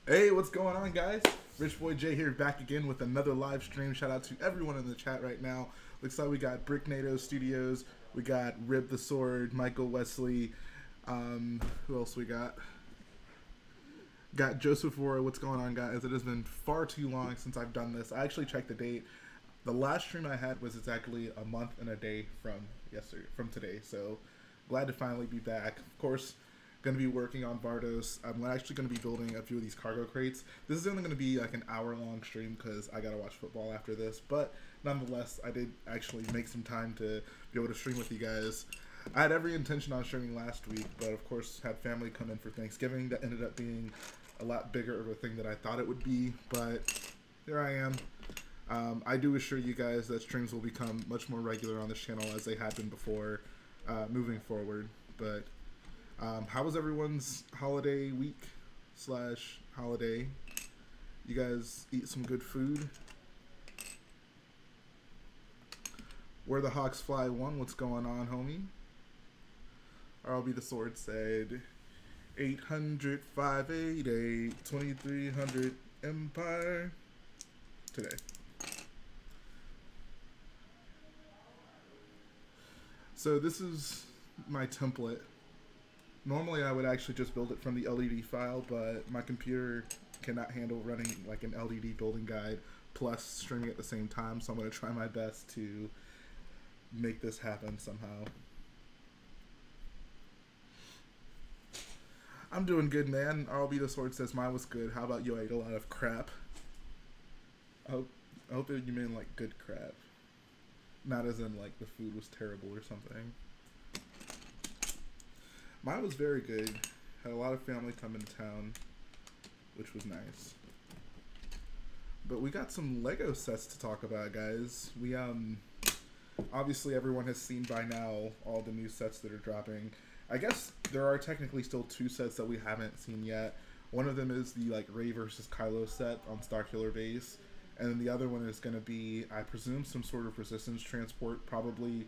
Hey, what's going on, guys? Rich Boy J here, back again with another live stream. Shout out to everyone in the chat right now. Looks like we got Bricknato Studios, we got Rib the Sword, Michael Wesley. Who else we got? Got Joseph Roy. What's going on, guys? It has been far too long since I've done this. I actually checked the date. The last stream I had was exactly a month and a day from today. So glad to finally be back. Of course, going to be working on Vardos. I'm actually going to be building a few of these cargo crates. This is only going to be like an hour-long stream because I got to watch football after this. But nonetheless, I did actually make some time to be able to stream with you guys. I had every intention on streaming last week, but of course had family come in for Thanksgiving. That ended up being a lot bigger of a thing than I thought it would be. But here I am. I do assure you guys that streams will become much more regular on this channel as they have been before moving forward. But how was everyone's holiday week / holiday? You guys eat some good food? Where the Hawks Fly 1, what's going on, homie? I'll be the sword said 800 588 2300 Empire today. So this is my template. Normally I would actually just build it from the LED file, but my computer cannot handle running like an LED building guide plus streaming at the same time, so I'm going to try my best to make this happen somehow. I'm doing good, man. RB the Sword says mine was good. How about you? I ate a lot of crap. I hope you mean like good crap. Not as in like the food was terrible or something. Mine was very good. Had a lot of family come into town, which was nice. But we got some Lego sets to talk about, guys. We obviously everyone has seen by now all the new sets that are dropping. I guess there are technically still 2 sets that we haven't seen yet. One of them is the like Rey versus Kylo set on Starkiller base, and then the other one is going to be, I presume, some sort of resistance transport, probably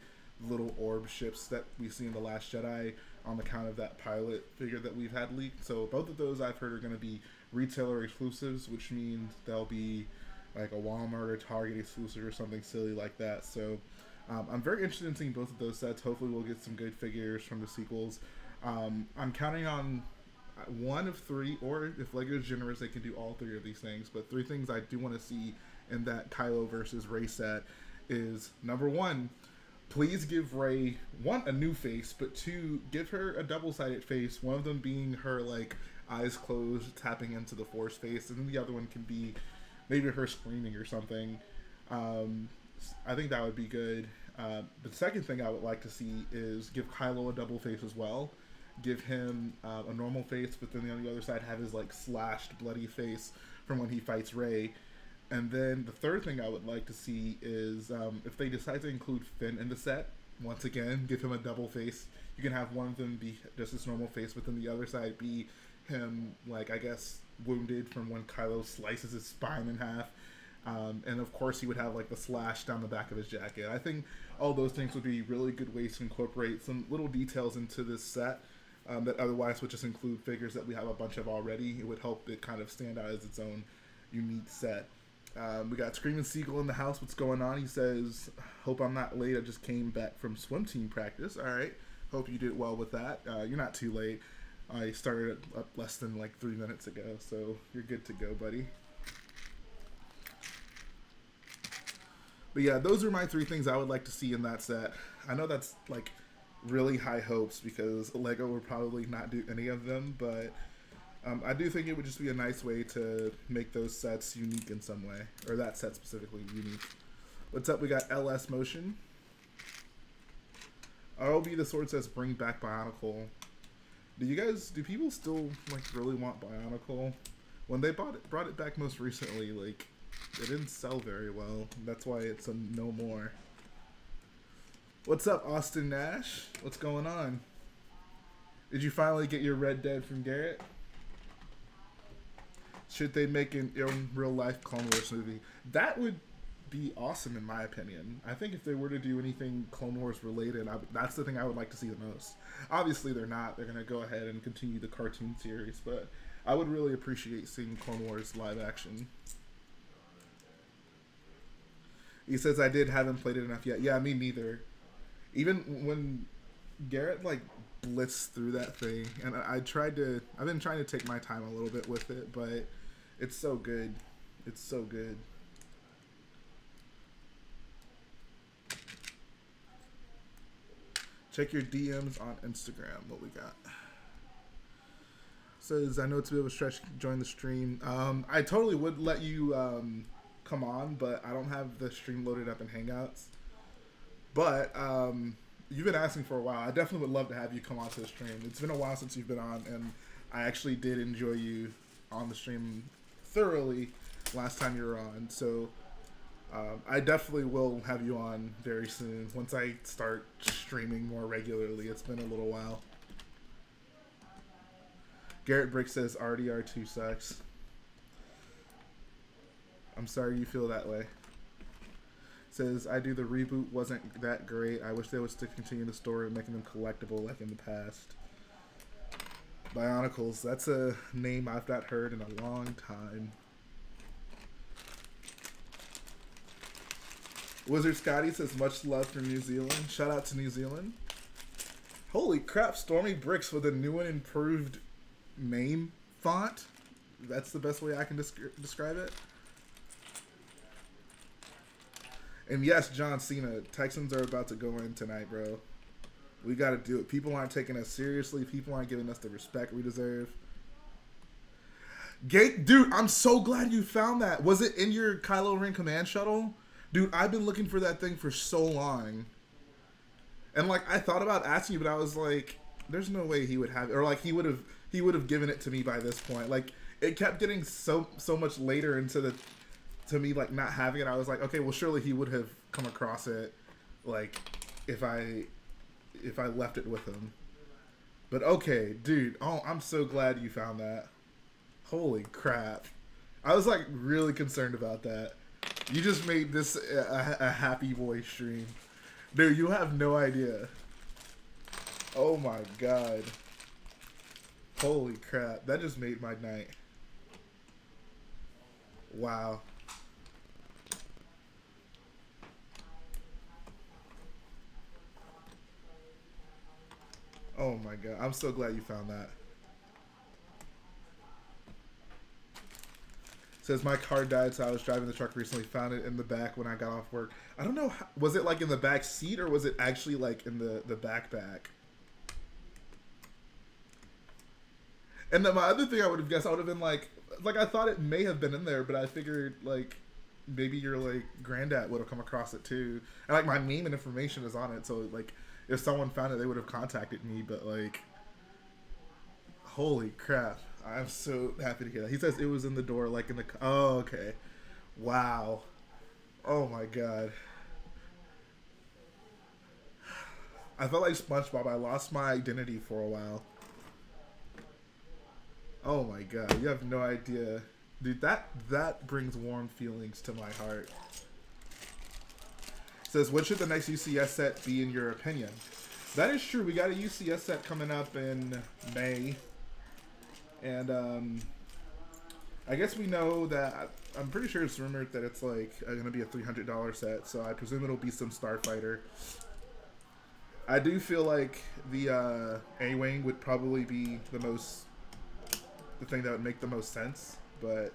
little orb ships that we see in The Last Jedi on account of that pilot figure that we've had leaked. So both of those I've heard are going to be retailer exclusives, which means they'll be like a Walmart or Target exclusive or something silly like that. So I'm very interested in seeing both of those sets. Hopefully we'll get some good figures from the sequels. I'm counting on 1 of 3, or if Lego's generous, they can do all 3 of these things. But 3 things I do want to see in that Kylo versus Rey set is, number 1, please give Rey, 1, a new face, but 2, give her a double-sided face. One of them being her like eyes closed, tapping into the Force face, and then the other one can be maybe her screaming or something. I think that would be good. The second thing I would like to see is give Kylo a double face as well. Give him a normal face, but then on the other side have his like slashed, bloody face from when he fights Rey. And then the third thing I would like to see is if they decide to include Finn in the set, once again, give him a double face. You can have one of them be just his normal face, but then the other side be him, like, I guess, wounded from when Kylo slices his spine in half. And of course he would have like the slash down the back of his jacket. I think all those things would be really good ways to incorporate some little details into this set that otherwise would just include figures that we have a bunch of already. It would help it kind of stand out as its own unique set. We got Screaming Seagull in the house. What's going on? He says, hope I'm not late. I just came back from swim team practice. All right. Hope you did well with that. You're not too late. I started up less than like 3 minutes ago, so you're good to go, buddy. But yeah, those are my 3 things I would like to see in that set. I know that's like really high hopes because Lego will probably not do any of them, but I do think it would just be a nice way to make those sets unique in some way, or that set specifically unique. What's up? We got LS Motion. ROB the Sword says bring back Bionicle. Do people still like really want Bionicle? When they brought it back most recently, like, it didn't sell very well. That's why it's a no more. What's up, Austin Nash? What's going on? Did you finally get your Red Dead from Garrett? Should they make an in real life Clone Wars movie? That would be awesome in my opinion. I think if they were to do anything Clone Wars related, that's the thing I would like to see the most. Obviously they're not. They're going to go ahead and continue the cartoon series, but I would really appreciate seeing Clone Wars live action. He says I haven't played it enough yet. Yeah, me neither. Even when Garrett like blitzed through that thing, and I've been trying to take my time a little bit with it, but it's so good. It's so good. Check your DMs on Instagram. What we got? Says, I know it's a bit of a stretch. Join the stream. I totally would let you come on, but I don't have the stream loaded up in Hangouts. But you've been asking for a while. I definitely would love to have you come on to the stream. It's been a while since you've been on, and I actually did enjoy you on the stream thoroughly last time you were on. So I definitely will have you on very soon once I start streaming more regularly. It's been a little while. Garrett Brick says RDR2 sucks. I'm sorry you feel that way. Says, I do the reboot wasn't that great. I wish they would still continue the story and making them collectible like in the past. Bionicles, that's a name I've not heard in a long time. Wizard Scotty says, much love from New Zealand. Shout out to New Zealand. Holy crap, Stormy Bricks with a new and improved name font. That's the best way I can describe it. And yes, John Cena, Texans are about to go in tonight, bro. We got to do it. People aren't taking us seriously. People aren't giving us the respect we deserve. Dude, I'm so glad you found that. Was it in your Kylo Ren command shuttle? Dude, I've been looking for that thing for so long. And like, I thought about asking you, but I was like, there's no way he would have it. Or like, he would have given it to me by this point. Like, it kept getting so much later into to me like not having it. I was like, okay, well surely he would have come across it like if I left it with him. But okay, dude, oh, I'm so glad you found that. Holy crap. I was like really concerned about that. You just made this a happy boy stream. Dude, you have no idea. Oh my god. Holy crap. That just made my night. Wow. Oh my god. I'm so glad you found that. Says my car died, so I was driving the truck recently. Found it in the back when I got off work. I don't know. Was it like in the back seat or was it actually like in the backpack? And then my other thing I would have guessed, I would have been like I thought it may have been in there, but I figured like maybe your like granddad would have come across it too. And like my name and information is on it, so like if someone found it, they would have contacted me. But like, holy crap. I'm so happy to hear that. He says it was in the door, like in the... Oh, okay. Wow. Oh, my God. I felt like SpongeBob. I lost my identity for a while. Oh, my God. You have no idea. Dude, that brings warm feelings to my heart. It says, what should the next UCS set be in your opinion? That is true. We got a UCS set coming up in May. And I guess we know that, I'm pretty sure it's rumored that it's like going to be a $300 set, so I presume it'll be some Starfighter. I do feel like the A-Wing would probably be the thing that would make the most sense, but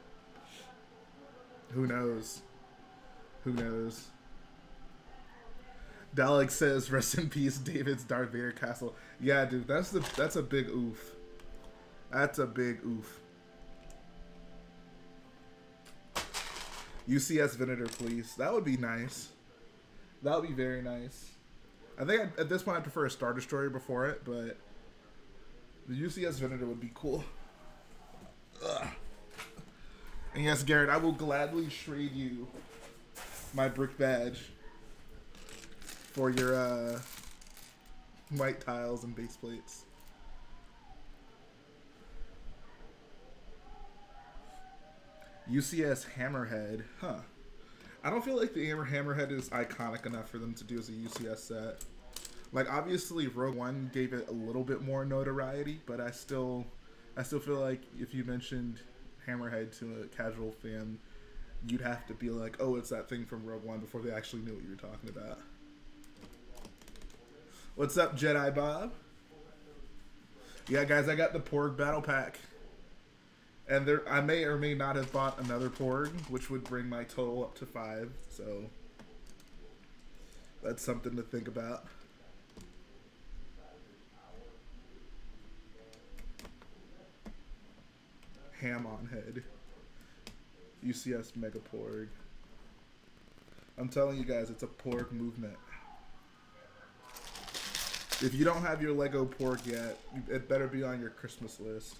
who knows? Who knows? Dalek says, rest in peace, David's Darth Vader castle. Yeah, dude, that's a big oof. That's a big oof. UCS Venator, please. That would be nice. That would be very nice. I think at this point I prefer a Star Destroyer before it, but the UCS Venator would be cool. Ugh. And yes, Garrett, I will gladly trade you my brick badge for your white tiles and base plates. UCS Hammerhead. Huh. I don't feel like the Hammerhead is iconic enough for them to do as a UCS set. Like, obviously, Rogue One gave it a little bit more notoriety, but I still I still feel like if you mentioned Hammerhead to a casual fan, you'd have to be like, oh, it's that thing from Rogue One before they actually knew what you were talking about. What's up, Jedi Bob? Yeah, guys, I got the Porg Battle Pack. And I may or may not have bought another Porg, which would bring my total up to 5. So that's something to think about. Ham on head. UCS Mega Porg. I'm telling you guys, it's a Porg movement. If you don't have your Lego Porg yet, it better be on your Christmas list.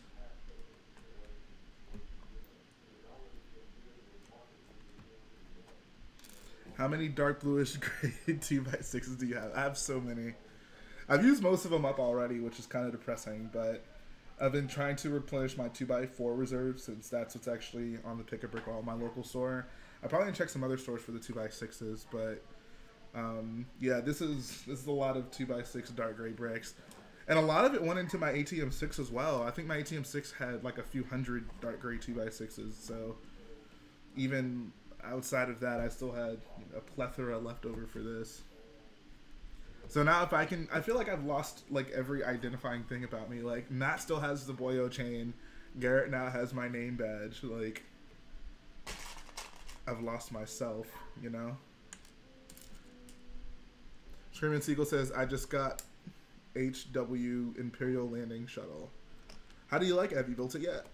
How many dark bluish gray 2x6s do you have? I have so many. I've used most of them up already, which is kind of depressing, but I've been trying to replenish my 2x4 reserve since that's what's actually on the Pick a Brick Wall, my local store. I probably need to check some other stores for the 2x6s, but yeah, this is a lot of 2x6 dark gray bricks. And a lot of it went into my ATM6 as well. I think my ATM6 had like a few hundred dark gray 2x6s, so even outside of that, I still had a plethora left over for this. So now if I feel like I've lost like every identifying thing about me. Like Matt still has the Boyo chain. Garrett now has my name badge. Like I've lost myself, you know? Screaming Seagull says, I just got HW Imperial Landing Shuttle. How do you like it? Have you built it yet?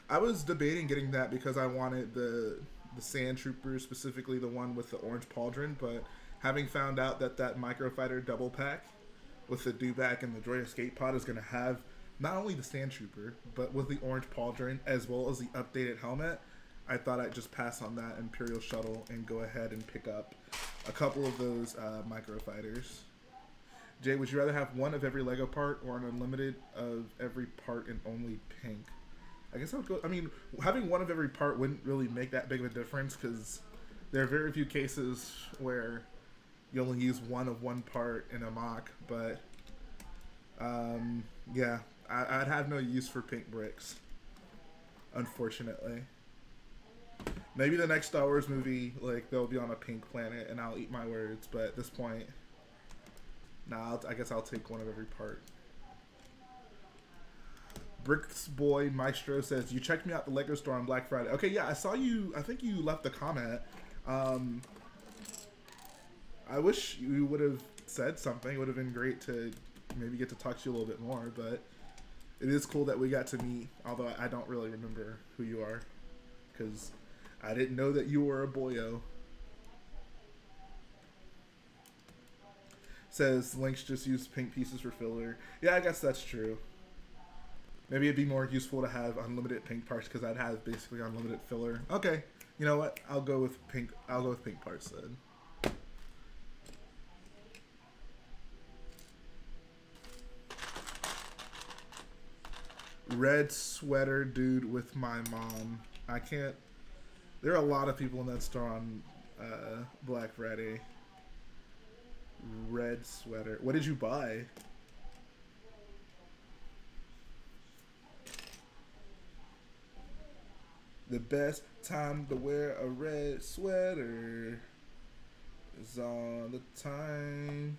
I was debating getting that because I wanted the Sand Trooper, specifically the one with the orange pauldron, but having found out that Microfighter double pack with the dewback and the droid escape pod is going to have not only the Sand Trooper, but with the orange pauldron as well as the updated helmet, I thought I'd just pass on that Imperial Shuttle and go ahead and pick up a couple of those Microfighters. Jay, would you rather have one of every Lego part or an unlimited of every part in only pink? I guess I would go, I mean, having one of every part wouldn't really make that big of a difference because there are very few cases where you only use one of one part in a MOC, but yeah, I'd have no use for pink bricks, unfortunately. Maybe the next Star Wars movie, like, they'll be on a pink planet and I'll eat my words, but at this point, nah, I guess I'll take one of every part. Bricks Boy Maestro says, you checked me out the Lego store on Black Friday. Okay, yeah, I saw you. I think you left a comment. I wish you would have said something. It would have been great to maybe get to talk to you a little bit more, but it is cool that we got to meet, although I don't really remember who you are because I didn't know that you were a boyo. Says, Lynx just used pink pieces for filler. Yeah, I guess that's true. Maybe it'd be more useful to have unlimited pink parts because I'd have basically unlimited filler. Okay, you know what? I'll go with pink. I'll go with pink parts then. Red sweater dude with my mom. I can't. There are a lot of people in that store on Black Friday. Red sweater. What did you buy? The best time to wear a red sweater is all the time.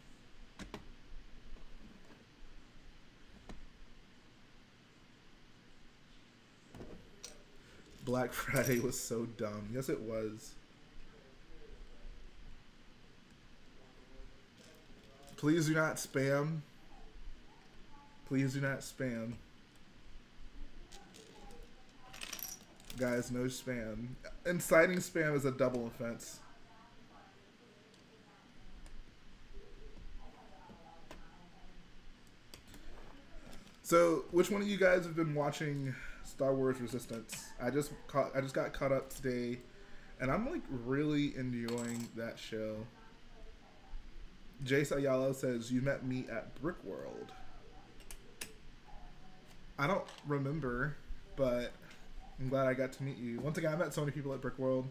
Black Friday was so dumb. Yes, it was. Please do not spam. Please do not spam. Guys, no spam. Inciting spam is a double offense. So, which one of you guys have been watching Star Wars Resistance? I just got caught up today, and I'm like really enjoying that show. Jace Ayala says, you met me at Brick World. I don't remember, but I'm glad I got to meet you. Once again, I met so many people at Brick World.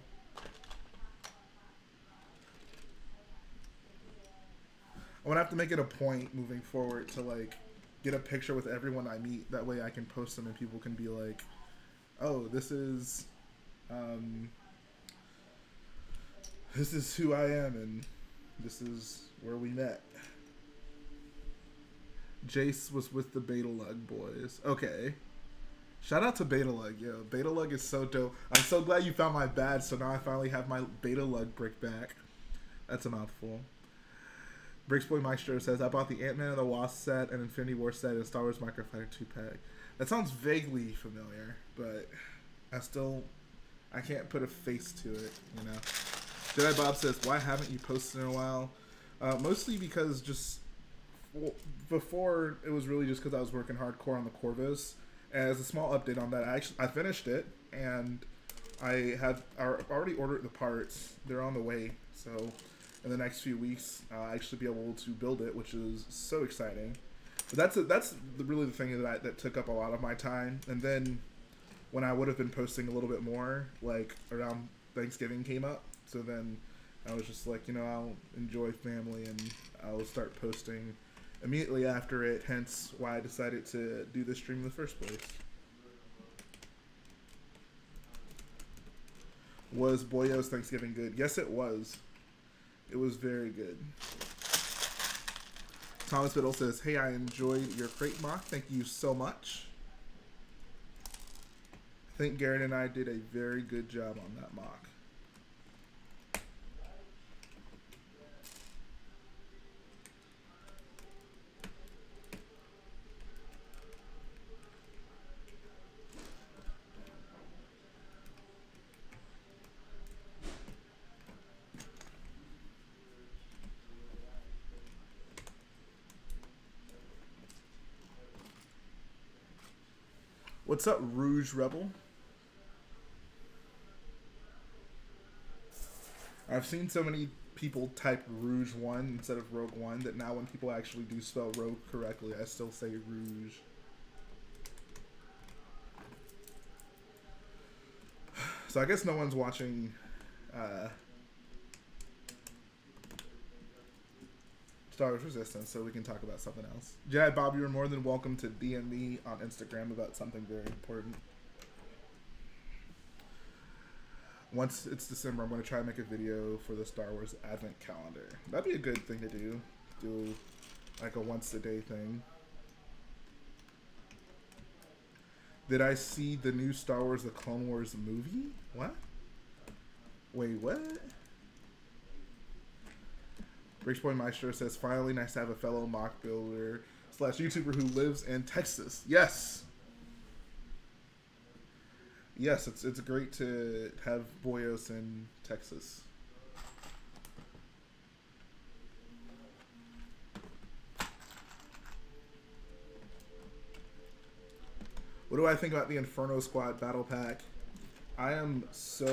I'm gonna have to make it a point moving forward to like get a picture with everyone I meet. That way I can post them and people can be like, oh, this is who I am and this is where we met. Jace was with the Beta Lug boys. Okay. Shout out to Beta Lug, yo. Beta Lug is so dope. I'm so glad you found my badge, so now I finally have my Beta Lug brick back. That's a mouthful. Bricksboy Maestro says, I bought the Ant-Man and the Wasp set and Infinity War set and Star Wars Microfighter 2-pack. That sounds vaguely familiar, but I can't put a face to it, you know. Jedi Bob says, why haven't you posted in a while? Mostly because before it was really just because I was working hardcore on the Corvus. As a small update on that, I finished it and I already ordered the parts. They're on the way, so in the next few weeks I'll actually be able to build it, which is so exciting. But that's really the thing that took up a lot of my time. And then when I would have been posting a little bit more, like around Thanksgiving came up, so then I was just like, you know, I'll enjoy family and I'll start posting immediately after it, hence why I decided to do this stream in the first place. Was Boyo's Thanksgiving good? Yes, it was. It was very good. Thomas Biddle says, hey, I enjoyed your crate mock. Thank you so much. I think Garrett and I did a very good job on that mock. What's up, Rouge Rebel? I've seen so many people type Rouge 1 instead of Rogue 1 that now when people actually do spell Rogue correctly, I still say Rouge. So I guess no one's watching Star Wars Resistance, so we can talk about something else. Jedi Bob, you're more than welcome to DM me on Instagram about something very important. Once it's December, I'm going to try and make a video for the Star Wars Advent Calendar. That'd be a good thing to do. Do like a once-a-day thing. Did I see the new Star Wars The Clone Wars movie? What? Wait, what? Bricksboy Maestro says, finally nice to have a fellow mock builder / YouTuber who lives in Texas. Yes. Yes, it's great to have Boyos in Texas. What do I think about the Inferno Squad Battle Pack? I am so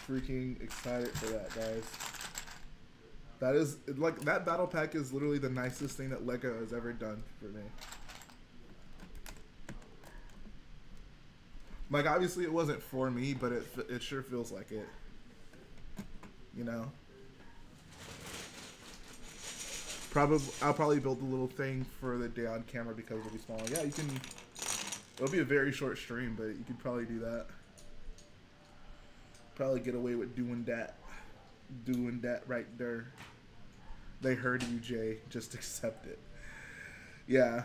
freaking excited for that, guys. That is, like, that battle pack is literally the nicest thing that LEGO has ever done for me. Like, obviously it wasn't for me, but it sure feels like it. You know? I'll probably build a little thing for the day on camera because it'll be smaller. Yeah, you can, it'll be a very short stream, but you could probably do that. Probably get away with doing that. Doing that right there. They heard you, Jay. Just accept it. Yeah.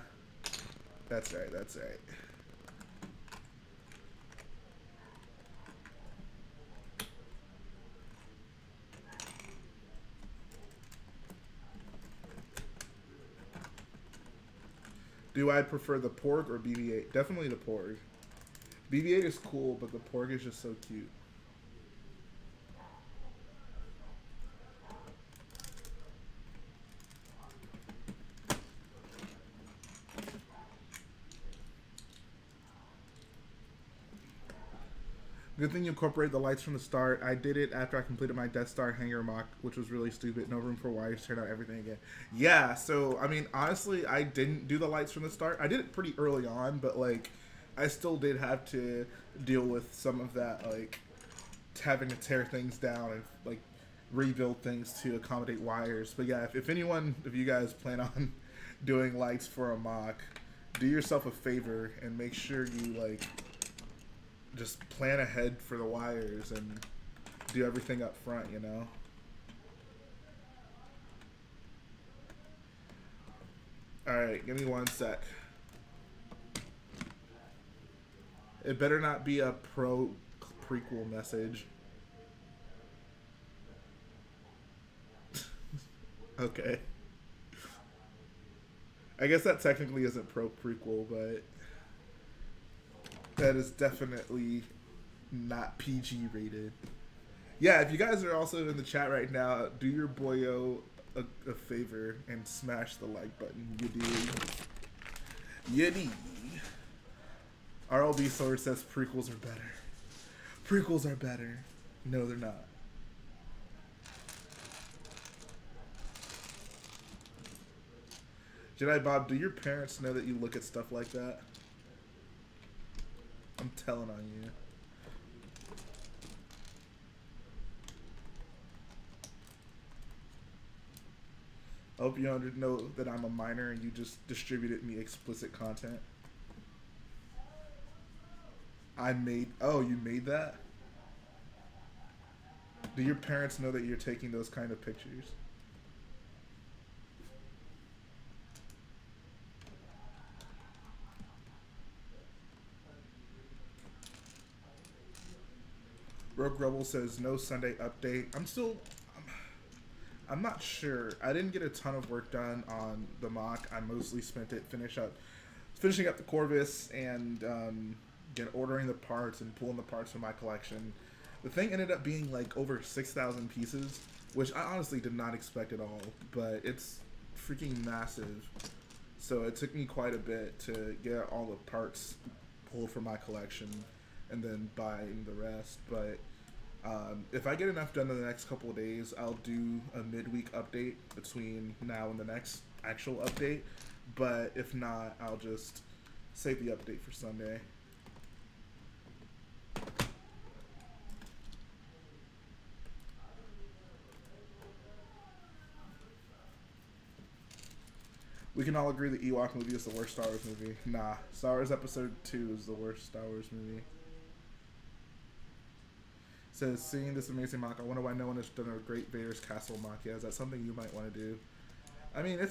That's right. That's right. Do I prefer the Porg or BB-8? Definitely the Porg. BB-8 is cool, but the Porg is just so cute. Good thing you incorporated the lights from the start. I did it after I completed my Death Star hangar mock, which was really stupid. No room for wires, turned out everything again. Yeah, so, I mean, honestly, I didn't do the lights from the start. I did it pretty early on, but, like, I still did have to deal with some of that, like, having to tear things down and, like, rebuild things to accommodate wires. But, yeah, if anyone, if you guys plan on doing lights for a mock, do yourself a favor and make sure you like just plan ahead for the wires and do everything up front, you know. All right, give me one sec. It better not be a prequel message. Okay. I guess that technically isn't prequel, but that is definitely not PG rated. Yeah, if you guys are also in the chat right now, do your boyo a favor and smash the like button. You dig? RLB Sword says prequels are better. Prequels are better. No, they're not. Jedi Bob, do your parents know that you look at stuff like that? I'm telling on you. I hope you know that I'm a minor and you just distributed me explicit content. Oh, you made that? Do your parents know that you're taking those kind of pictures? Rogue Rebel says no Sunday update. I'm not sure. I didn't get a ton of work done on the MOC. I mostly spent it finishing up the Corvus and ordering the parts and pulling the parts from my collection. The thing ended up being like over 6,000 pieces, which I honestly did not expect at all, but it's freaking massive. So it took me quite a bit to get all the parts pulled from my collection and then buying the rest. But if I get enough done in the next couple of days, I'll do a midweek update between now and the next actual update. But if not, I'll just save the update for Sunday. We can all agree the Ewok movie is the worst Star Wars movie. Nah, Star Wars Episode 2 is the worst Star Wars movie. Says, seeing this amazing mock, I wonder why no one has done a great Vader's Castle mock. Yeah, is that something you might want to do? I mean, I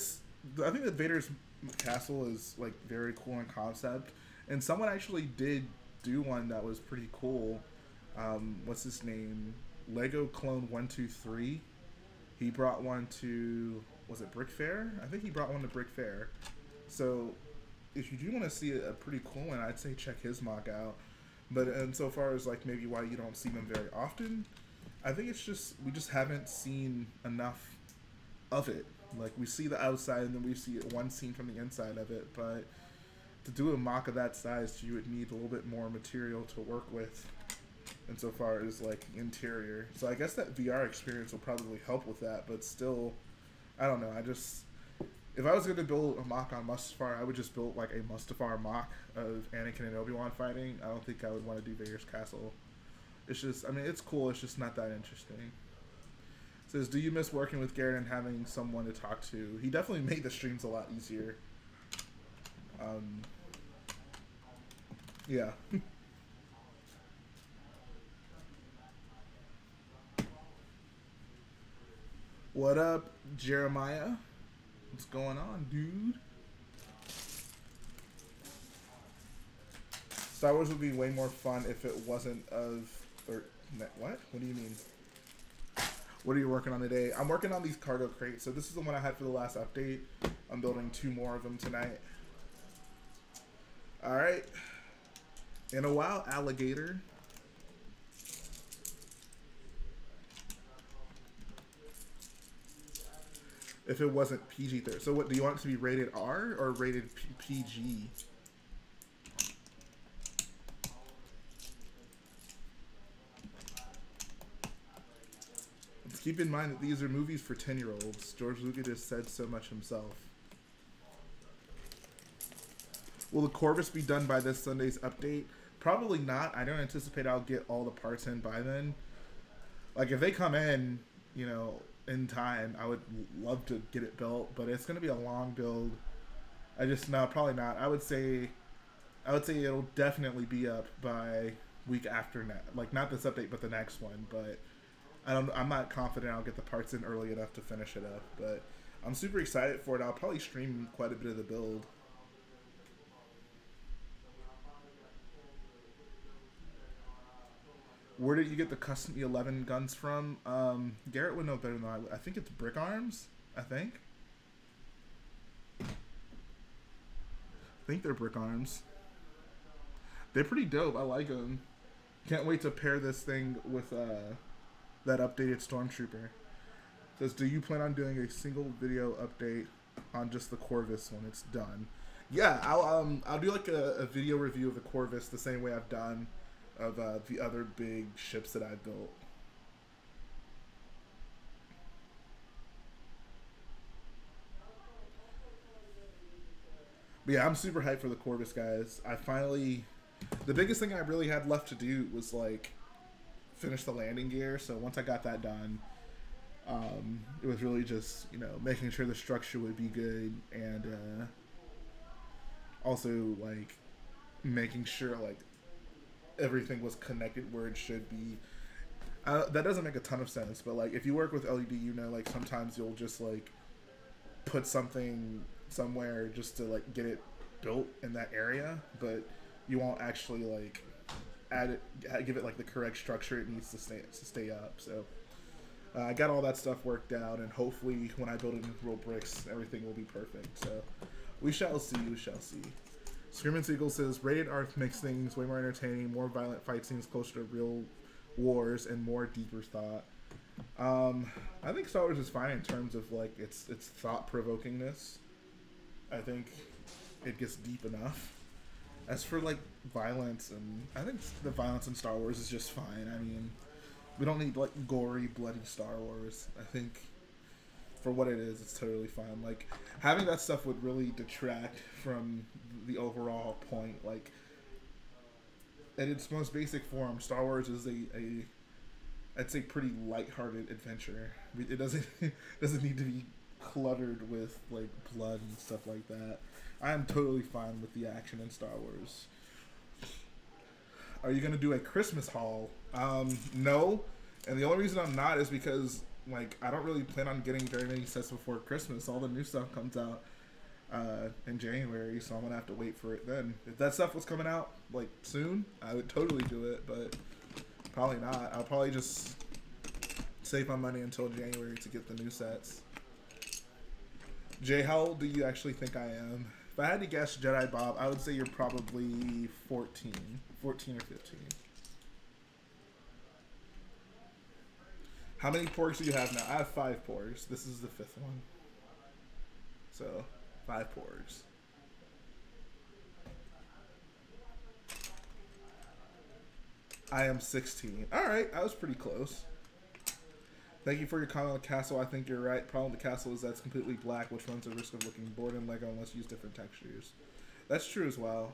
think that Vader's Castle is like very cool in concept, and someone actually did do one that was pretty cool. What's his name? Lego Clone 123. He brought one to, was it Brick Fair? I think he brought one to Brick Fair. So if you do want to see a pretty cool one, I'd say check his mock out. But insofar as like maybe why you don't see them very often, I think it's just we just haven't seen enough of it. Like we see the outside and then we see one scene from the inside of it, but to do a mock of that size, you would need a little bit more material to work with insofar as like interior. So I guess that VR experience will probably help with that, but still, I don't know. If I was going to build a mock on Mustafar, I would just build like a Mustafar mock of Anakin and Obi-Wan fighting. I don't think I would want to do Vader's Castle. It's just, I mean, it's cool. It's just not that interesting. It says, do you miss working with Garrett and having someone to talk to? He definitely made the streams a lot easier. Yeah. What up, Jeremiah? What's going on, dude? Star Wars would be way more fun if it wasn't of... What? What do you mean? What are you working on today? I'm working on these cargo crates. So this is the one I had for the last update. I'm building 2 more of them tonight. Alright. In a while, alligator. If it wasn't PG-13. So what, do you want it to be rated R or rated PG? Let's keep in mind that these are movies for 10-year-olds. George Lucas has said so much himself. Will the Corvus be done by this Sunday's update? Probably not. I don't anticipate I'll get all the parts in by then. Like, if they come in, you know, in time, I would love to get it built, but it's going to be a long build. I just no, probably not. I would say it'll definitely be up by week after next. Like not this update, but the next one. But I'm not confident I'll get the parts in early enough to finish it up. But I'm super excited for it. I'll probably stream quite a bit of the build. Where did you get the custom E11 guns from? Garrett would know better than I would. I think it's Brick Arms. I think they're Brick Arms. They're pretty dope. I like them. Can't wait to pair this thing with that updated Stormtrooper. It says, do you plan on doing a single video update on just the Corvus when it's done? Yeah, I'll do like a video review of the Corvus the same way I've done of the other big ships that I've built. But yeah, I'm super hyped for the Corvus, guys. The biggest thing I really had left to do was like finish the landing gear. So once I got that done, it was really just, you know, making sure the structure would be good and also like making sure like everything was connected where it should be. That doesn't make a ton of sense, but like if you work with LED, you know, like sometimes you'll just like put something somewhere just to like get it built in that area, but you won't actually like give it like the correct structure it needs to stay up. So I got all that stuff worked out, and hopefully when I build it in ReboBricks, everything will be perfect. So we shall see. We shall see. Screaming Seagull says, Rated R makes things way more entertaining, more violent fight scenes closer to real wars, and more deeper thought. I think Star Wars is fine in terms of like its thought-provokingness. I think it gets deep enough. As for like violence, and I think the violence in Star Wars is just fine. I mean, we don't need like gory, bloody Star Wars. I think for what it is, it's totally fine. Like having that stuff would really detract from the overall point. Like in its most basic form, Star Wars is I'd say pretty lighthearted adventure. It doesn't need to be cluttered with like blood and stuff like that. I am totally fine with the action in Star Wars. Are you gonna do a Christmas haul? No, and the only reason I'm not is because like I don't really plan on getting very many sets before Christmas. All the new stuff comes out in January, so I'm gonna have to wait for it then. If that stuff was coming out like soon, I would totally do it, but probably not. I'll probably just save my money until January to get the new sets. Jay, how old do you actually think I am? If I had to guess, Jedi Bob, I would say you're probably 14 or 15. How many porgs do you have now? I have 5 porgs. This is the 5th one. So, 5 porgs. I am 16. Alright, I was pretty close. Thank you for your comment on the castle. I think you're right. Problem with the castle is that it's completely black, which runs the risk of looking bored in Lego unless you use different textures. That's true as well.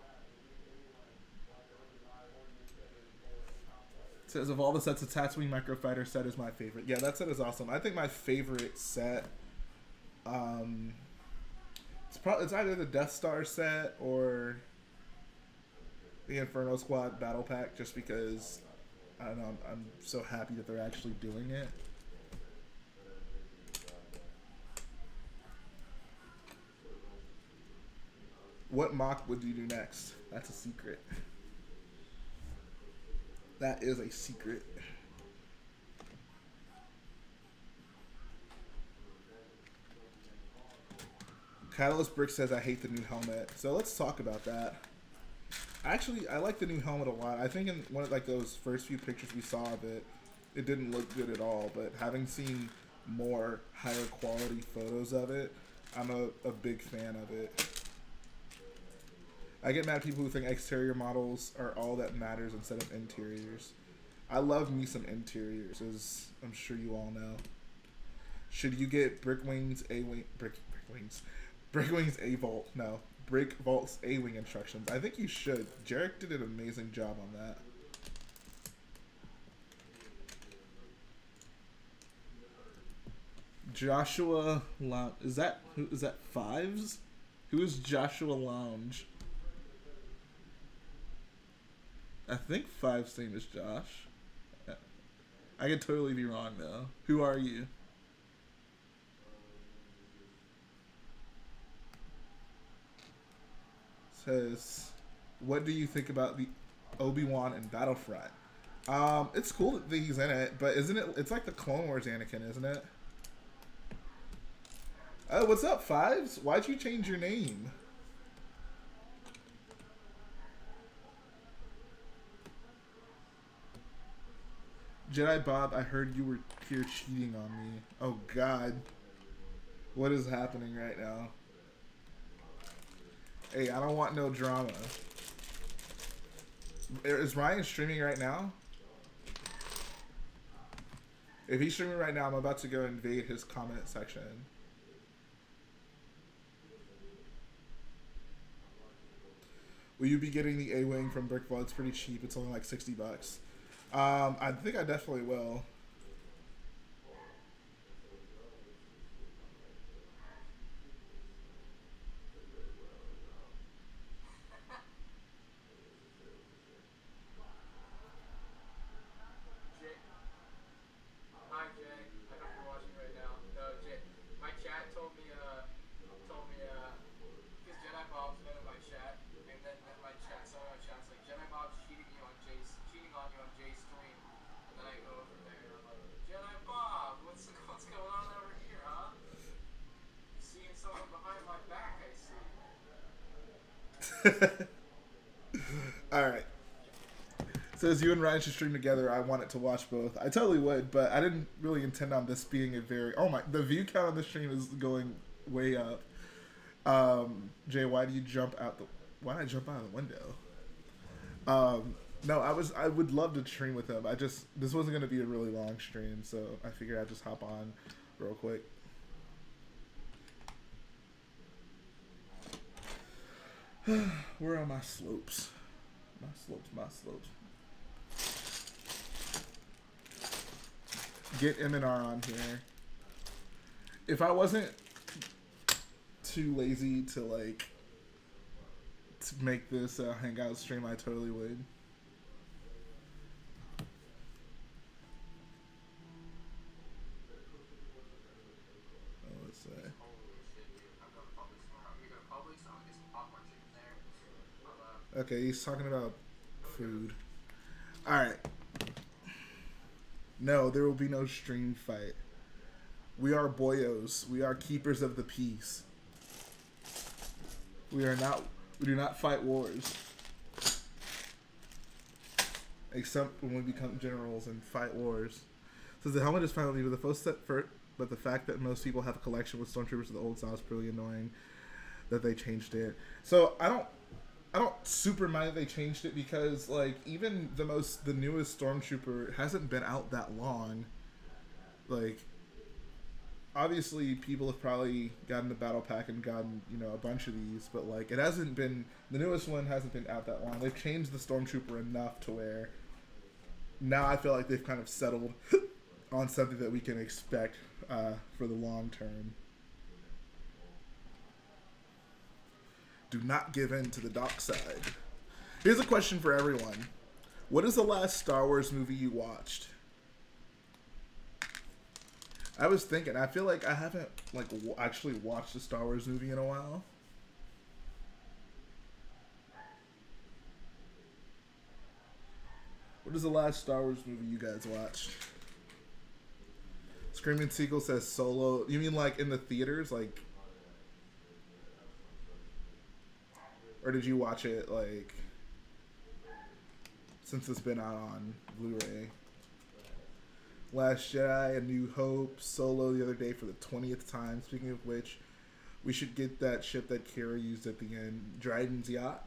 It says, of all the sets, the Tatooine Microfighter set is my favorite. Yeah, that set is awesome. I think my favorite set, it's either the Death Star set or the Inferno Squad Battle Pack, just because, I don't know, I'm so happy that they're actually doing it. What MOC would you do next? That's a secret. That is a secret. Catalyst Brick says, I hate the new helmet. So let's talk about that. Actually, I like the new helmet a lot. I think in one of like those first few pictures we saw of it, it didn't look good at all. But having seen more higher quality photos of it, I'm a big fan of it. I get mad at people who think exterior models are all that matters instead of interiors. I love me some interiors, as I'm sure you all know. Should you get Brickwings A-Vault? No, Brick Vault's A-Wing instructions. I think you should. Jarek did an amazing job on that. Joshua, is that Fives? Who is Joshua Lounge? I think Five's name is Josh. I could totally be wrong though. Who are you? Says, what do you think about the Obi-Wan and Battlefront? It's cool that he's in it, but isn't it? It's like the Clone Wars Anakin, isn't it? Oh, what's up, Fives? Why'd you change your name? Jedi Bob, I heard you were here cheating on me. Oh God, what is happening right now? Hey, I don't want no drama. Is Ryan streaming right now? If he's streaming right now, I'm about to go invade his comment section. Will you be getting the A-Wing from BrickBall? It's pretty cheap. It's only like $60. I think I definitely will. Alright. Says you and Ryan should stream together. I wanted to watch both. I totally would, but I didn't really intend on this being a very... Oh my... The view count on the stream is going way up. Jay, why do you jump out the... Why did I jump out of the window? No, I would love to stream with him. This wasn't going to be a really long stream, so I figured I'd just hop on real quick. Where are my slopes? My slopes. Get M&R on here. If I wasn't too lazy to make this a hangout stream, I totally would. Oh, let's say. Okay, he's talking about food. Alright. No, there will be no stream fight. We are boyos. We are keepers of the peace. We do not fight wars. Except when we become generals and fight wars. Says the helmet is fine with me, but the first step but the fact that most people have a collection with stormtroopers of the old style is pretty annoying that they changed it. So I don't super mind that they changed it because like even the newest stormtrooper hasn't been out that long. Like obviously people have probably gotten the battle pack and gotten, you know, a bunch of these, but like it hasn't been, the newest one hasn't been out that long. They've changed the stormtrooper enough to where now I feel like they've kind of settled on something that we can expect for the long term. Do not give in to the dark side. Here's a question for everyone. What is the last Star Wars movie you watched? I was thinking, I feel like I haven't like actually watched a Star Wars movie in a while. What is the last Star Wars movie you guys watched? Screaming Seagull says Solo. You mean like in the theaters? Like, or did you watch it like since it's been out on Blu-ray? Last Jedi, A New Hope, Solo the other day for the 20th time. Speaking of which, we should get that ship that Kara used at the end. Dryden's Yacht?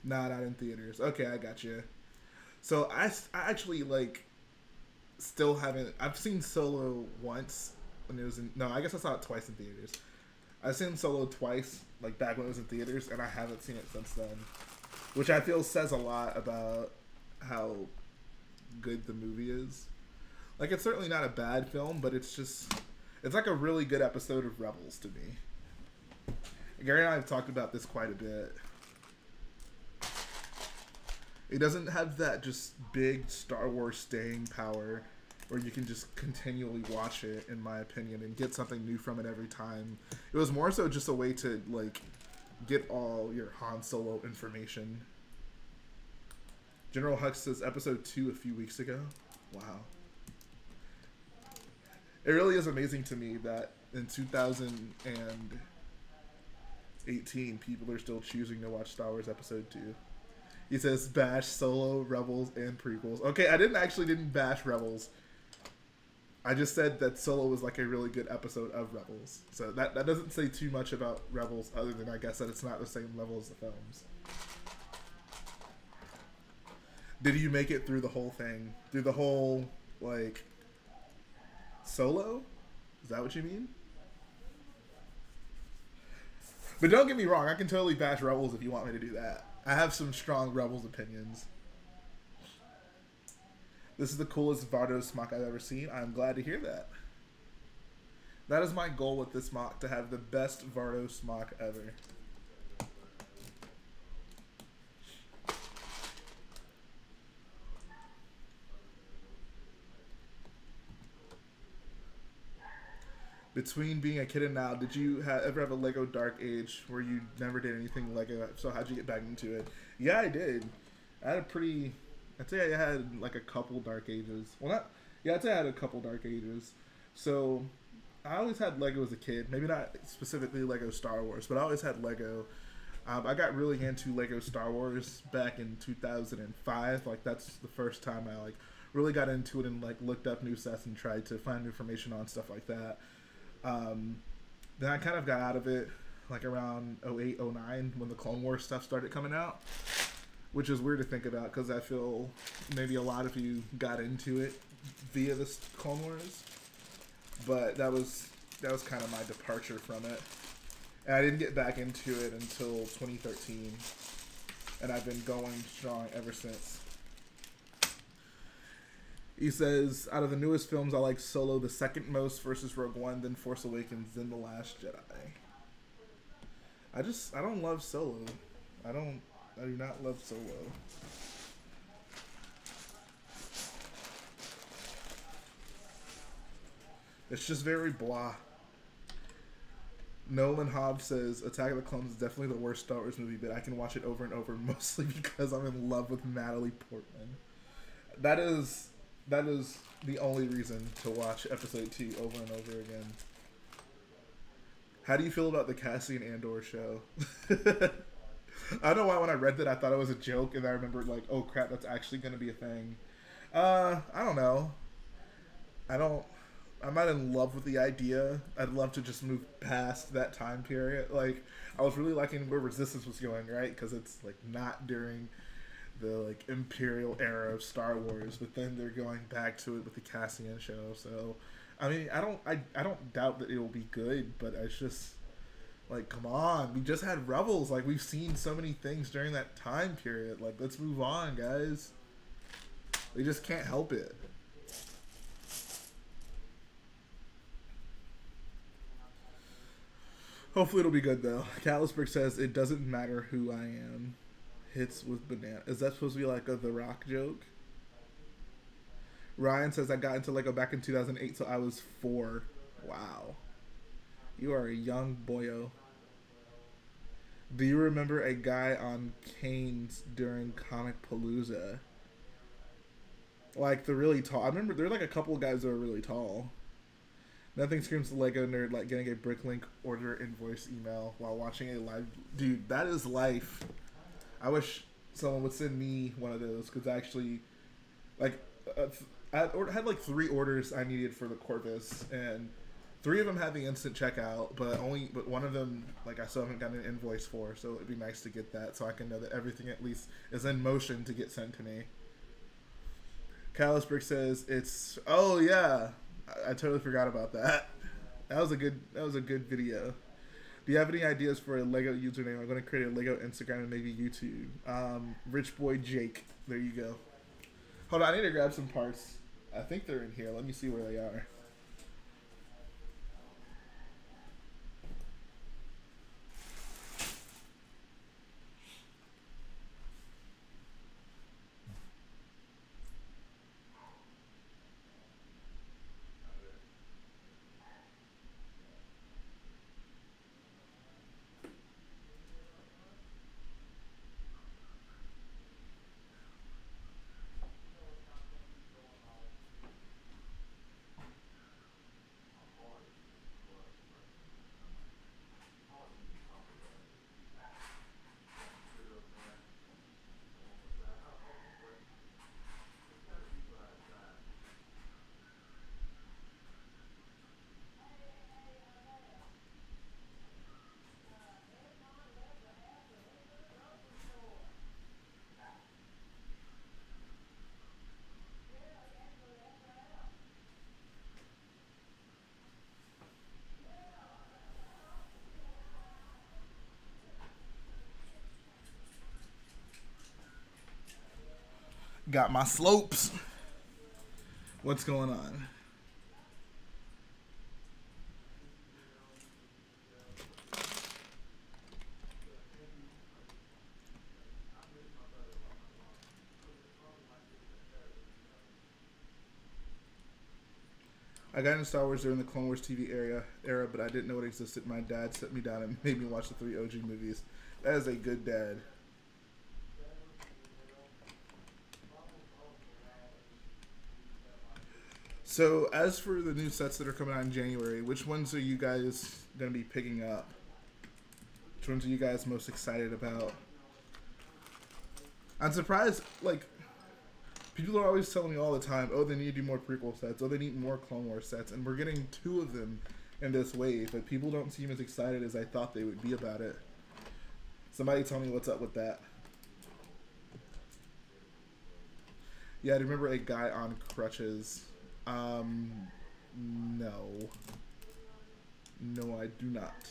Nah, not in theaters. Okay, I got you. So I actually like still haven't. I've seen Solo once when it was in. No, I guess I saw it twice in theaters. I've seen Solo twice, like back when it was in theaters, and I haven't seen it since then. Which I feel says a lot about how good the movie is. Like, it's certainly not a bad film, but it's just, it's like a really good episode of Rebels to me. Gary and I have talked about this quite a bit. It doesn't have that just big Star Wars staying power where you can just continually watch it, in my opinion, and get something new from it every time. It was more so just a way to, like, get all your Han Solo information. General Hux says episode 2 a few weeks ago. Wow. It really is amazing to me that in 2018 people are still choosing to watch Star Wars episode 2. He says bash Solo, Rebels, and prequels. Okay, I didn't bash Rebels. I just said that Solo was like a really good episode of Rebels. So that doesn't say too much about Rebels other than I guess that it's not the same level as the films. Did you make it through the whole thing? Through the whole, like, Solo? Is that what you mean? But don't get me wrong, I can totally bash Rebels if you want me to do that. I have some strong Rebels opinions. This is the coolest Vardos MOC I've ever seen. I'm glad to hear that. That is my goal with this MOC, to have the best Vardos MOC ever. Between being a kid and now, did you ever have a Lego Dark Age where you never did anything Lego? So how'd you get back into it? Yeah, I did. I had a pretty... I'd say I had like a couple Dark Ages. Well, not... Yeah, I'd say I had a couple Dark Ages. So I always had Lego as a kid. Maybe not specifically Lego Star Wars, but I always had Lego. I got really into Lego Star Wars back in 2005. Like, that's the first time I, like, really got into it and, like, looked up new sets and tried to find information on stuff like that. Then I kind of got out of it like around 08, 09 when the Clone Wars stuff started coming out, which is weird to think about because I feel maybe a lot of you got into it via this Clone Wars, but that was kind of my departure from it, and I didn't get back into it until 2013, and I've been going strong ever since. He says, out of the newest films, I like Solo the second most versus Rogue One, then Force Awakens, then The Last Jedi. I don't love Solo. I do not love Solo. It's just very blah. Nolan Hobbs says, Attack of the Clones is definitely the worst Star Wars movie, but I can watch it over and over, mostly because I'm in love with Natalie Portman. That is the only reason to watch episode 2 over and over again. How do you feel about the Cassian Andor show? I don't know why when I read that I thought it was a joke, and I remembered like, oh crap, that's actually going to be a thing. I don't know. I'm not in love with the idea. I'd love to just move past that time period. Like, I was really liking where Resistance was going, right? Because it's like not during the like Imperial era of Star Wars, but then they're going back to it with the Cassian show. So, I mean, I don't doubt that it will be good, but it's just like, come on, we just had Rebels. Like, we've seen so many things during that time period. Like, let's move on, guys. They just can't help it. Hopefully it'll be good though. Calisburg says it doesn't matter who I am. Hits with banana. Is that supposed to be like a The Rock joke? Ryan says I got into Lego back in 2008, so I was 4. Wow. You are a young boyo. Do you remember a guy on canes during Comic Palooza? Like the really tall. I remember there were like a couple of guys that were really tall. Nothing screams Lego nerd like getting a Bricklink order invoice email while watching a live. Dude, that is life. I wish someone would send me one of those because actually, like, I had like 3 orders I needed for the Corvus, and 3 of them had the instant checkout, but one of them, like, I still haven't gotten an invoice for, so it'd be nice to get that so I can know that everything at least is in motion to get sent to me. Calisbrick says it's, oh yeah, I totally forgot about that. That was a good video. Do you have any ideas for a Lego username? I'm going to create a Lego Instagram and maybe YouTube. Rich Boy Jake. There you go. Hold on, I need to grab some parts. I think they're in here. Let me see where they are. Got my slopes. What's going on? I got into Star Wars during the Clone Wars TV era, but I didn't know it existed. My dad set me down and made me watch the 3 OG movies. That is a good dad. So, as for the new sets that are coming out in January, which ones are you guys going to be picking up? Which ones are you guys most excited about? I'm surprised, like, people are always telling me all the time, oh, they need to do more prequel sets, oh, they need more Clone Wars sets, and we're getting 2 of them in this wave, but people don't seem as excited as I thought they would be about it. Somebody tell me what's up with that. Yeah, I remember a guy on crutches. No. No, I do not.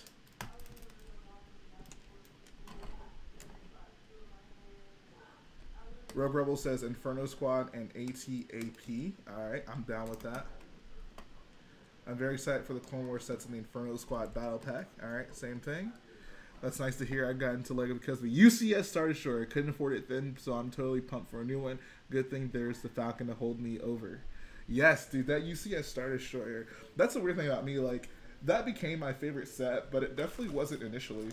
Rogue Rebel says Inferno Squad and ATAP. Alright, I'm down with that. I'm very excited for the Clone Wars sets in the Inferno Squad Battle Pack. Alright, same thing. That's nice to hear. I got into LEGO because the UCS Star Destroyer. Couldn't afford it then, so I'm totally pumped for a new one. Good thing there's the Falcon to hold me over. Yes, dude, that UCS Star Destroyer. That's the weird thing about me. Like, that became my favorite set, but it definitely wasn't initially.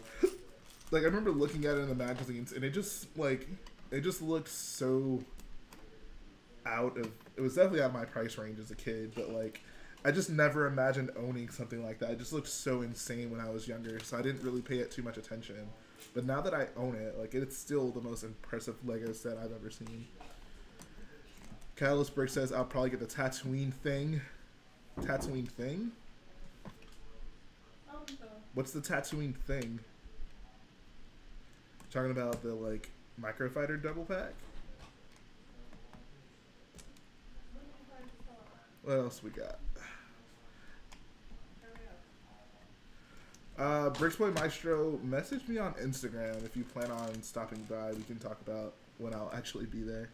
Like, I remember looking at it in the magazines, and it just, like, it just looked so out of... It was definitely out of my price range as a kid, but, like, I just never imagined owning something like that. It just looked so insane when I was younger, so I didn't really pay it too much attention. But now that I own it, like, it's still the most impressive LEGO set I've ever seen. Catalyst Brick says, I'll probably get the Tatooine thing. Tatooine thing? What's the Tatooine thing? Talking about the, like, Microfighter double pack? What else we got? Bricksboy Maestro, message me on Instagram if you plan on stopping by. We can talk about when I'll actually be there.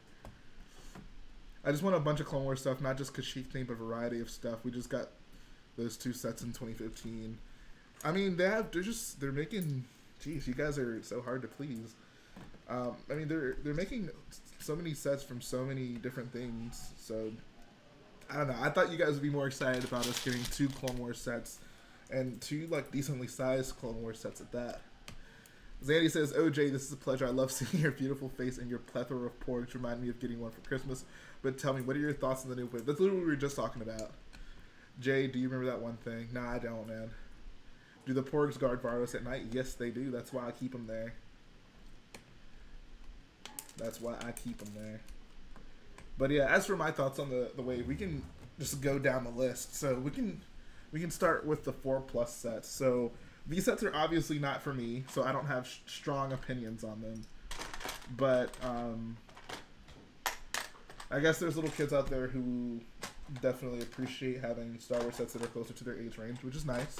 I just want a bunch of Clone Wars stuff, not just Kashyyyk theme, but a variety of stuff. We just got those 2 sets in 2015. I mean, they're making, geez, you guys are so hard to please. I mean, they're making so many sets from so many different things. So, I don't know. I thought you guys would be more excited about us getting 2 Clone Wars sets and 2, like, decently sized Clone Wars sets at that. Zandy says, OJ, this is a pleasure. I love seeing your beautiful face and your plethora of porgs. Remind me of getting one for Christmas. But tell me, what are your thoughts on the new whip? That's literally what we were just talking about. Jay, do you remember that one thing? Nah, I don't, man. Do the porgs guard Vardos at night? Yes, they do. That's why I keep them there. That's why I keep them there. But yeah, as for my thoughts on the wave, we can just go down the list. So we can start with the 4+ sets. So these sets are obviously not for me, so I don't have strong opinions on them. But I guess there's little kids out there who definitely appreciate having Star Wars sets that are closer to their age range, which is nice.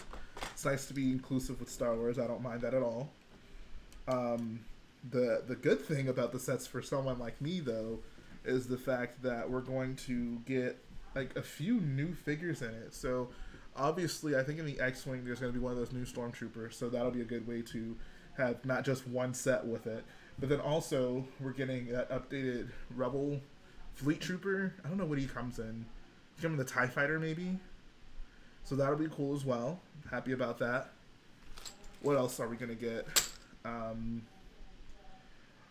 It's nice to be inclusive with Star Wars. I don't mind that at all. The good thing about the sets for someone like me, though, is the fact that we're going to get like a few new figures in it. So obviously, I think in the X-Wing, there's going to be one of those new Stormtroopers, so that'll be a good way to have not just one set with it. But then also, we're getting that updated Rebel Fleet Trooper. I don't know what he comes in. He's coming the TIE Fighter, maybe? So that'll be cool as well. Happy about that. What else are we going to get?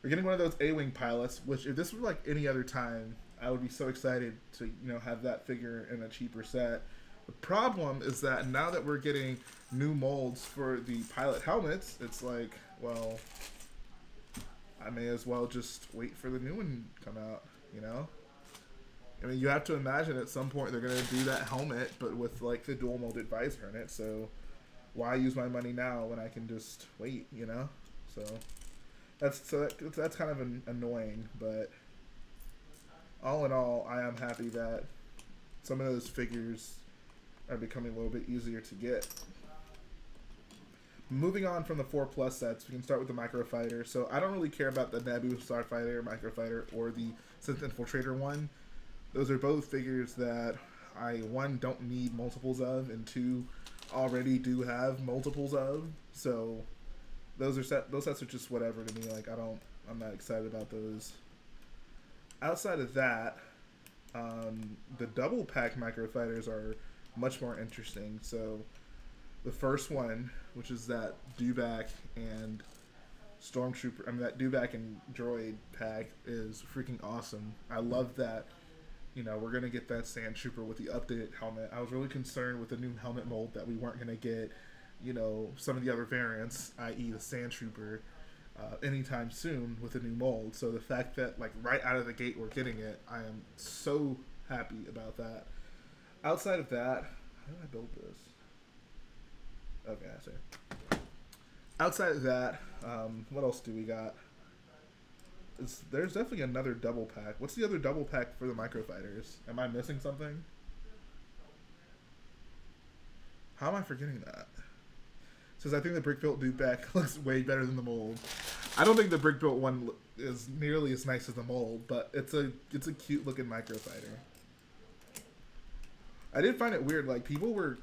We're getting one of those A-Wing pilots, which if this were like any other time, I would be so excited to, you know, have that figure in a cheaper set. The problem is that now that we're getting new molds for the pilot helmets, it's like, well, I may as well just wait for the new one to come out, you know? I mean, you have to imagine at some point they're going to do that helmet, but with like the dual molded visor in it, so why use my money now when I can just wait, you know? So that's kind of annoying, but all in all, I am happy that some of those figures are becoming a little bit easier to get. moving on from the 4+ sets, we can start with the Microfighter. So I don't really care about the Naboo Starfighter, Microfighter, or the Sith Infiltrator one. Those are both figures that I, one, don't need multiples of, and two, already do have multiples of. So those sets are just whatever to me. Like, I'm not excited about those. Outside of that, the double pack Microfighters are much more interesting. So the first one, which is that Dewback and Stormtrooper, that Dewback and Droid pack, is freaking awesome. I love that. You know, we're gonna get that Sand Trooper with the updated helmet. I was really concerned with the new helmet mold that we weren't gonna get, you know, some of the other variants, i.e. the Sand Trooper, anytime soon with a new mold. So the fact that, like, right out of the gate we're getting it, I am so happy about that. Outside of that, how did I build this? Okay, I see. Outside of that, what else do we got? There's definitely another double pack. What's the other double pack for the Microfighters? Am I missing something? How am I forgetting that? It says, I think the brick-built Dewback looks way better than the mold. I don't think the brick-built one is nearly as nice as the mold, but it's a cute-looking Microfighter. I did find it weird. Like, people were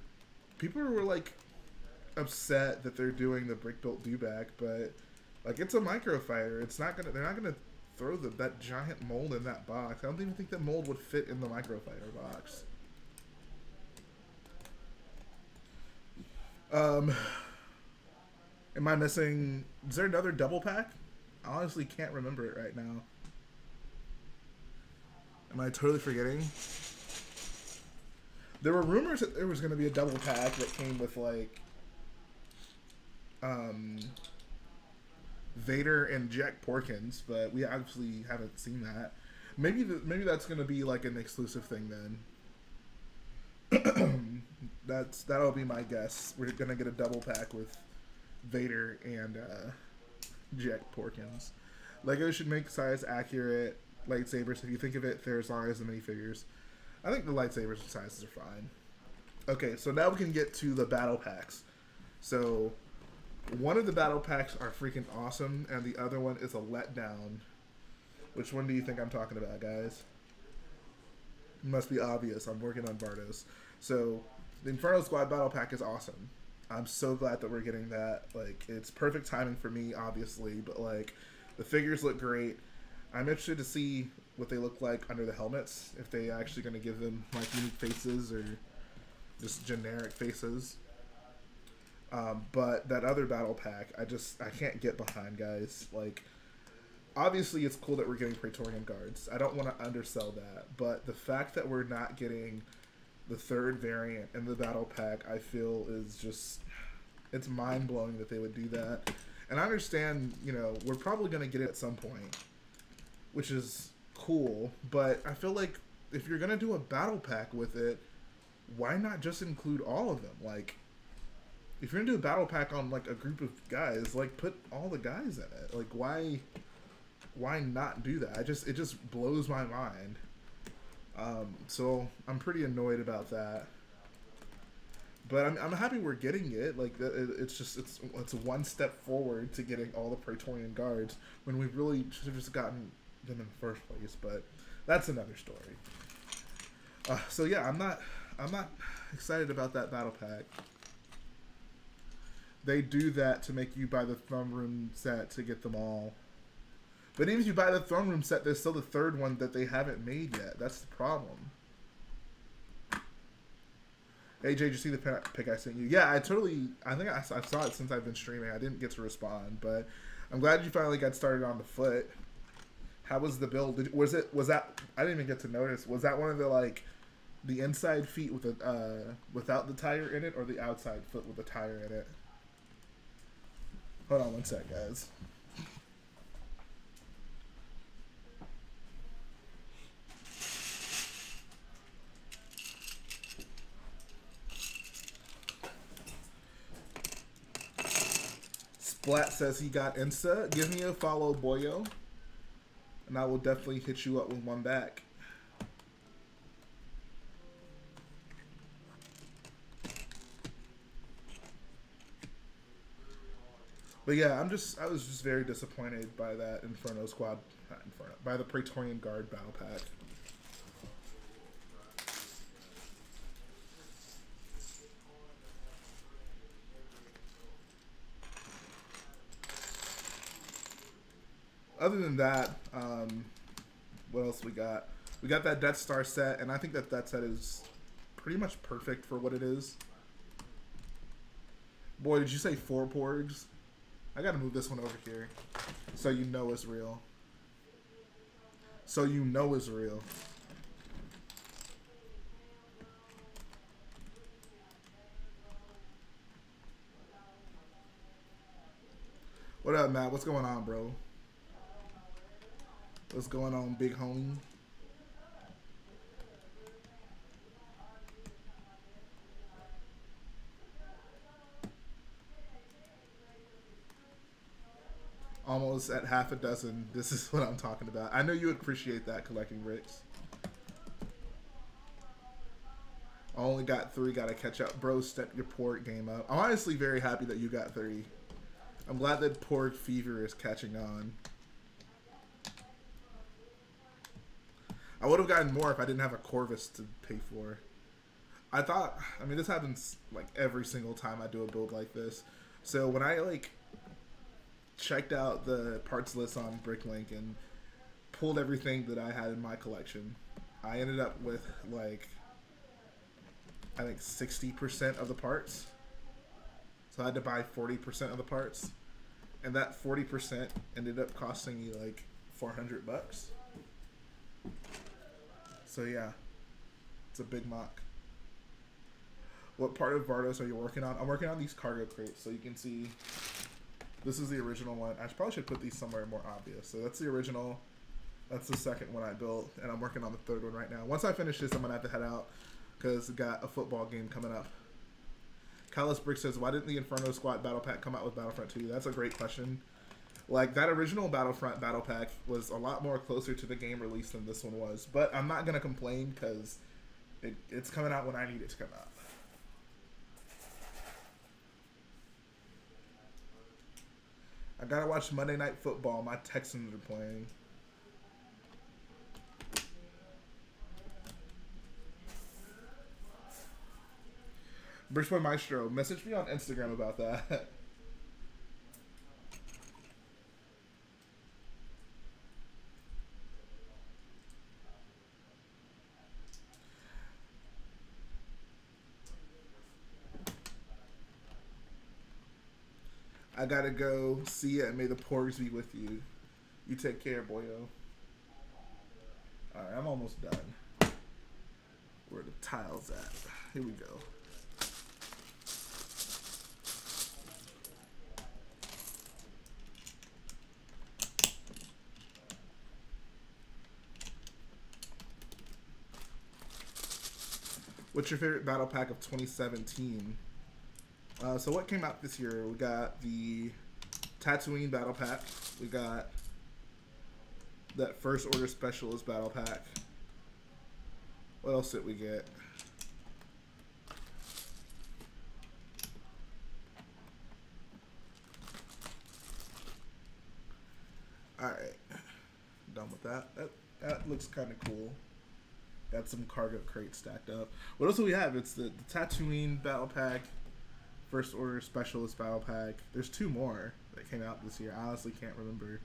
like upset that they're doing the brick-built Dewback, but like, it's a Microfighter. They're not gonna throw that giant mold in that box. I don't even think that mold would fit in the Microfighter box. Am I missing? Is there another double pack? I honestly can't remember it right now. Am I totally forgetting? There were rumors that there was going to be a double pack that came with, like, Vader and Jack Porkins, but we obviously haven't seen that. Maybe that's going to be like an exclusive thing then. That'll be my guess. We're going to get a double pack with Vader and Jack Porkins. Lego should make size accurate lightsabers. If you think of it, they're as long as the minifigures. I think the lightsabers sizes are fine. Okay, so now we can get to the battle packs. So one of the battle packs are freaking awesome, and the other one is a letdown. Which one do you think I'm talking about, guys? It must be obvious. I'm working on Vardos. So the Inferno Squad battle pack is awesome. I'm so glad that we're getting that. Like, it's perfect timing for me, obviously, but like, the figures look great. I'm interested to see what they look like under the helmets, if they actually going to give them like unique faces or just generic faces. But that other battle pack, I can't get behind, guys. Like, obviously it's cool that we're getting Praetorian Guards. I don't want to undersell that, but the fact that we're not getting the third variant in the battle pack, I feel is just, it's mind-blowing that they would do that. And I understand, you know, we're probably going to get it at some point, which is cool, but I feel like if you're going to do a battle pack with it, why not just include all of them? Like, if you're going to do a battle pack on, like, a group of guys, like, put all the guys in it. Like, why not do that? It just blows my mind. So I'm pretty annoyed about that, but I'm happy we're getting it. Like, it's one step forward to getting all the Praetorian Guards when we really should have just gotten them in the first place. But that's another story. So yeah, I'm not excited about that battle pack. They do that to make you buy the Throne Room set to get them all. But even if you buy the Throne Room set, there's still the third one that they haven't made yet. That's the problem. Hey, Jay, did you see the pic I sent you? Yeah, I think I saw it since I've been streaming. I didn't get to respond, but I'm glad you finally got started on the foot. How was the build? Was that, I didn't even get to notice. Was that one of the, like, the inside feet with the, without the tire in it, or the outside foot with the tire in it? Hold on one sec, guys. Splat says he got Insta. Give me a follow, Boyo, and I will definitely hit you up with one back. But yeah, I was just very disappointed by that Inferno squad, not Inferno, by the Praetorian Guard battle pack. Other than that, what else we got? We got that Death Star set, and I think that that set is pretty much perfect for what it is. Boy, did you say 4 porgs? I gotta move this one over here so you know it's real. So you know it's real. What up, Matt? What's going on, bro? What's going on, big homie? Almost at half a dozen. This is what I'm talking about. I know you would appreciate that, collecting bricks. I only got 3. Gotta catch up. Bro, step your pork game up. I'm honestly very happy that you got 3. I'm glad that pork fever is catching on. I would have gotten more if I didn't have a Corvus to pay for. I thought, I mean, this happens like every single time I do a build like this. So when I like checked out the parts list on Bricklink and pulled everything that I had in my collection, I ended up with like, I think 60% of the parts. So I had to buy 40% of the parts. And that 40% ended up costing me like $400. So yeah, it's a big mock. What part of Vardos are you working on? I'm working on these cargo crates, so you can see this is the original one. I probably should put these somewhere more obvious. So that's the original. That's the second one I built, and I'm working on the third one right now. Once I finish this, I'm gonna have to head out because I got a football game coming up. Callus Brick says, why didn't the Inferno Squad Battle Pack come out with Battlefront 2? That's a great question. Like, that original Battlefront Battle Pack was a lot more closer to the game release than this one was. But I'm not going to complain because it's coming out when I need it to come out. I got to watch Monday Night Football. My Texans are playing. Bridgeport Maestro, message me on Instagram about that. I gotta go. See ya, and may the porgs be with you. You take care, boyo. Alright, I'm almost done. Where are the tiles at? Here we go. What's your favorite battle pack of 2017? So what came out this year? We got the Tatooine battle pack. We got that First Order Specialist battle pack. What else did we get? Alright. Done with that. That looks kind of cool. Got some cargo crates stacked up. What else do we have? It's the Tatooine battle pack, First Order Specialist battle pack. There's 2 more that came out this year. I honestly can't remember.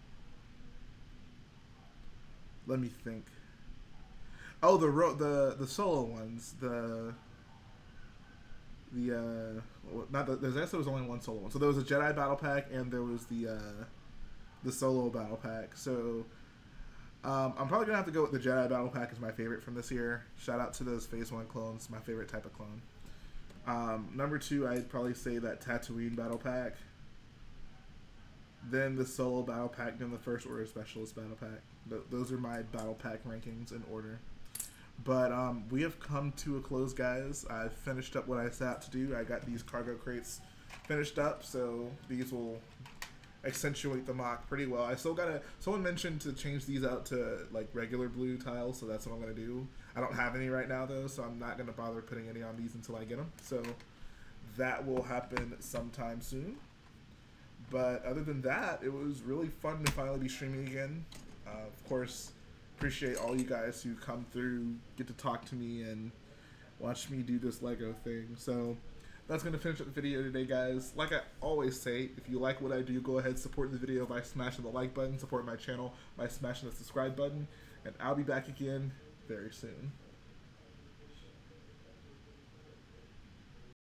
Let me think. Oh, the solo ones. There's actually was only one solo one. So there was a Jedi battle pack and there was the solo battle pack. So I'm probably gonna have to go with the Jedi battle pack as my favorite from this year. Shout out to those Phase 1 clones, my favorite type of clone. Number 2, I'd probably say that Tatooine battle pack. Then the solo battle pack, then the First Order Specialist battle pack. Those are my battle pack rankings in order. But we have come to a close, guys. I've finished up what I set out to do. I got these cargo crates finished up, so these will accentuate the mock pretty well. I still gotta. Someone mentioned to change these out to like regular blue tiles, so that's what I'm gonna do. I don't have any right now though, so I'm not gonna bother putting any on these until I get them. So that will happen sometime soon. But other than that, it was really fun to finally be streaming again. Of course, appreciate all you guys who come through, get to talk to me, and watch me do this Lego thing. So that's going to finish up the video today, guys. Like I always say, if you like what I do, go ahead and support the video by smashing the like button, support my channel by smashing the subscribe button, and I'll be back again very soon.